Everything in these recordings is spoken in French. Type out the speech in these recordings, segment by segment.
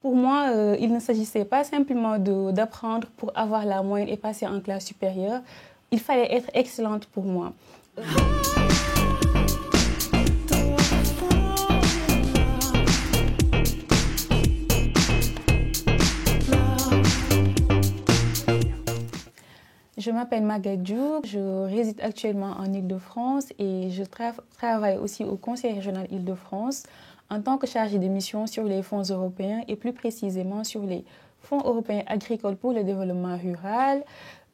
Pour moi, il ne s'agissait pas simplement d'apprendre pour avoir la moyenne et passer en classe supérieure. Il fallait être excellente pour moi. Je m'appelle Maguette Diouf, je réside actuellement en Île-de-France et je travaille aussi au Conseil régional Île-de-France en tant que chargée de mission sur les fonds européens et plus précisément sur les fonds européens agricoles pour le développement rural.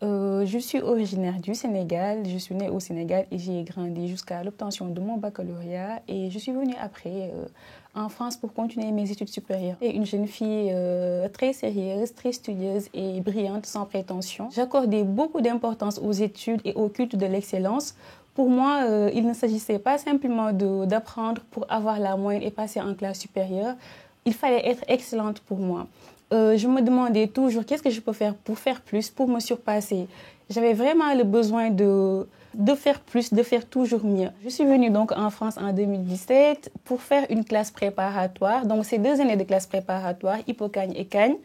Je suis originaire du Sénégal, je suis née au Sénégal et j'y ai grandi jusqu'à l'obtention de mon baccalauréat et je suis venue après en France pour continuer mes études supérieures. Et une jeune fille très sérieuse, très studieuse et brillante sans prétention. J'accordais beaucoup d'importance aux études et au culte de l'excellence. Pour moi, il ne s'agissait pas simplement d'apprendre pour avoir la moyenne et passer en classe supérieure. Il fallait être excellente pour moi. Je me demandais toujours qu'est-ce que je peux faire pour faire plus, pour me surpasser. J'avais vraiment le besoin de faire plus, de faire toujours mieux. Je suis venue donc en France en 2017 pour faire une classe préparatoire. Donc, c'est 2 années de classe préparatoire, Hippocagne et Cagne.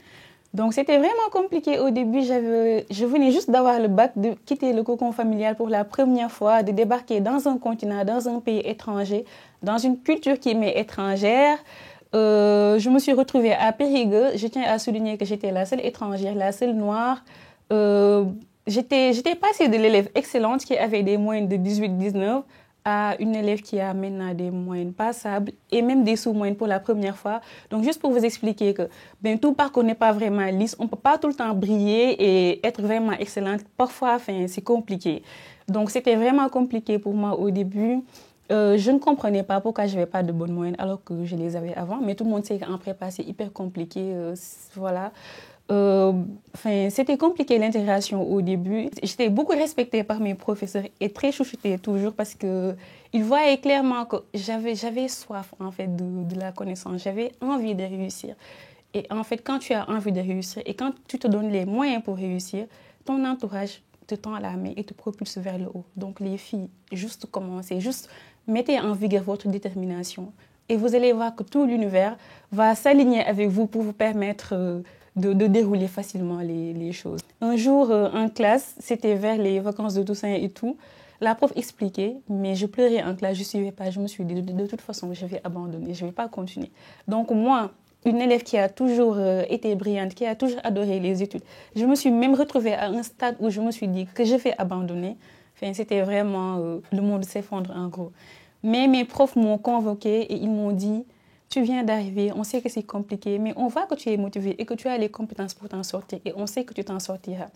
Donc, c'était vraiment compliqué au début. Je venais juste d'avoir le bac, de quitter le cocon familial pour la première fois, de débarquer dans un continent, dans un pays étranger, dans une culture qui m'est étrangère. Je me suis retrouvée à Périgueux. Je tiens à souligner que j'étais la seule étrangère, la seule noire. J'étais passée de l'élève excellente qui avait des moyennes de 18-19 à une élève qui a maintenant des moyennes passables et même des sous-moyennes pour la première fois. Donc, juste pour vous expliquer que tout parcours n'est pas vraiment lisse. On ne peut pas tout le temps briller et être vraiment excellente. Parfois, c'est compliqué. Donc, c'était vraiment compliqué pour moi au début. Je ne comprenais pas pourquoi je n'avais pas de bonnes moyennes alors que je les avais avant. Mais tout le monde sait qu'en prépa, c'est hyper compliqué. Voilà. C'était compliqué l'intégration au début. J'étais beaucoup respectée par mes professeurs et très chouchoutée toujours parce qu'ils voyaient clairement que j'avais soif en fait, de la connaissance. J'avais envie de réussir. Et en fait, quand tu as envie de réussir et quand tu te donnes les moyens pour réussir, ton entourage te tend la main et te propulse vers le haut. Donc les filles, juste commencez, juste mettez en vigueur votre détermination. Et vous allez voir que tout l'univers va s'aligner avec vous pour vous permettre de dérouler facilement les choses. Un jour, en classe, c'était vers les vacances de Toussaint et tout, la prof expliquait, mais je pleurais en classe, je ne suivais pas. Je me suis dit, de toute façon, je vais abandonner, je ne vais pas continuer. Donc moi, une élève qui a toujours été brillante, qui a toujours adoré les études, je me suis même retrouvée à un stade où je me suis dit que je vais abandonner. C'était vraiment, le monde s'effondre en gros. Mais mes profs m'ont convoquée et ils m'ont dit, tu viens d'arriver, on sait que c'est compliqué, mais on voit que tu es motivée et que tu as les compétences pour t'en sortir et on sait que tu t'en sortiras.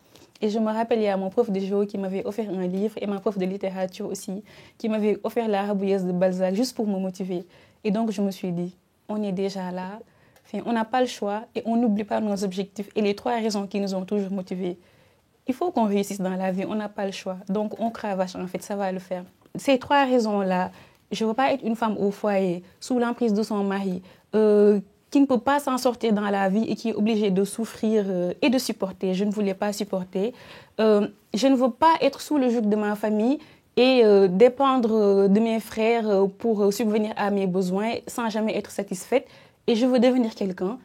Et je me rappelle, il y a mon prof de géo qui m'avait offert un livre et ma prof de littérature aussi, qui m'avait offert La Rabouilleuse de Balzac juste pour me motiver. Et donc, je me suis dit, on est déjà là, on n'a pas le choix et on n'oublie pas nos objectifs et les 3 raisons qui nous ont toujours motivés. Il faut qu'on réussisse dans la vie, on n'a pas le choix. Donc, on cravache, en fait, ça va le faire. Ces 3 raisons-là, je ne veux pas être une femme au foyer, sous l'emprise de son mari, qui ne peut pas s'en sortir dans la vie et qui est obligée de souffrir et de supporter. Je ne voulais pas supporter. Je ne veux pas être sous le joug de ma famille et dépendre de mes frères pour subvenir à mes besoins sans jamais être satisfaite. Et je veux devenir quelqu'un.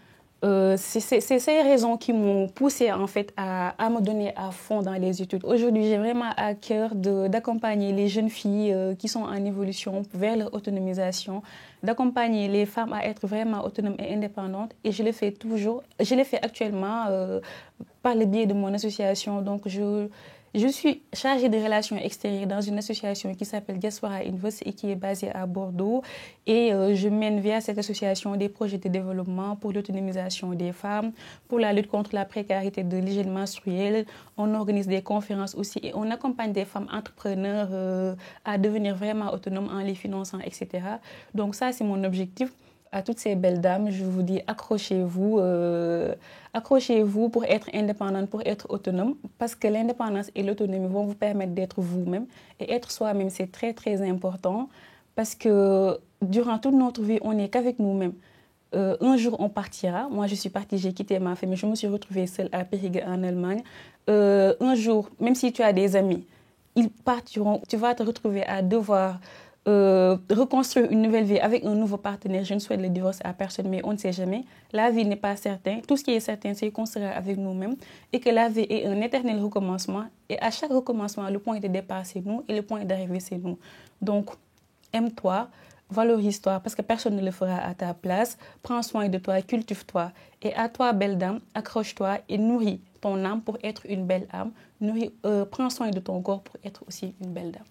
C'est ces raisons qui m'ont poussée en fait à me donner à fond dans les études. Aujourd'hui, j'ai vraiment à cœur d'accompagner les jeunes filles qui sont en évolution vers leur autonomisation, d'accompagner les femmes à être vraiment autonomes et indépendantes. Et je le fais toujours, je le fais actuellement par le biais de mon association. Donc, je suis chargée des relations extérieures dans une association qui s'appelle Diaspora Invest et qui est basée à Bordeaux. Et je mène via cette association des projets de développement pour l'autonomisation des femmes, pour la lutte contre la précarité de l'hygiène menstruelle. On organise des conférences aussi et on accompagne des femmes entrepreneurs à devenir vraiment autonomes en les finançant, etc. Donc ça, c'est mon objectif. À toutes ces belles dames, je vous dis accrochez-vous pour être indépendante, pour être autonome, parce que l'indépendance et l'autonomie vont vous permettre d'être vous-même. Et être soi-même, c'est très, très important, parce que durant toute notre vie, on n'est qu'avec nous-mêmes. Un jour, on partira. Moi, je suis partie, j'ai quitté ma famille, je me suis retrouvée seule à Périgueux en Allemagne. Un jour, même si tu as des amis, ils partiront, tu vas te retrouver à devoir reconstruire une nouvelle vie avec un nouveau partenaire. Je ne souhaite le divorce à personne, mais on ne sait jamais. La vie n'est pas certaine. Tout ce qui est certain, c'est qu'on sera avec nous-mêmes et que la vie est un éternel recommencement. Et à chaque recommencement, le point de départ, c'est nous et le point d'arrivée, c'est nous. Donc, aime-toi, valorise-toi parce que personne ne le fera à ta place. Prends soin de toi, cultive-toi. Et à toi, belle dame, accroche-toi et nourris ton âme pour être une belle âme. Prends soin de ton corps pour être aussi une belle dame.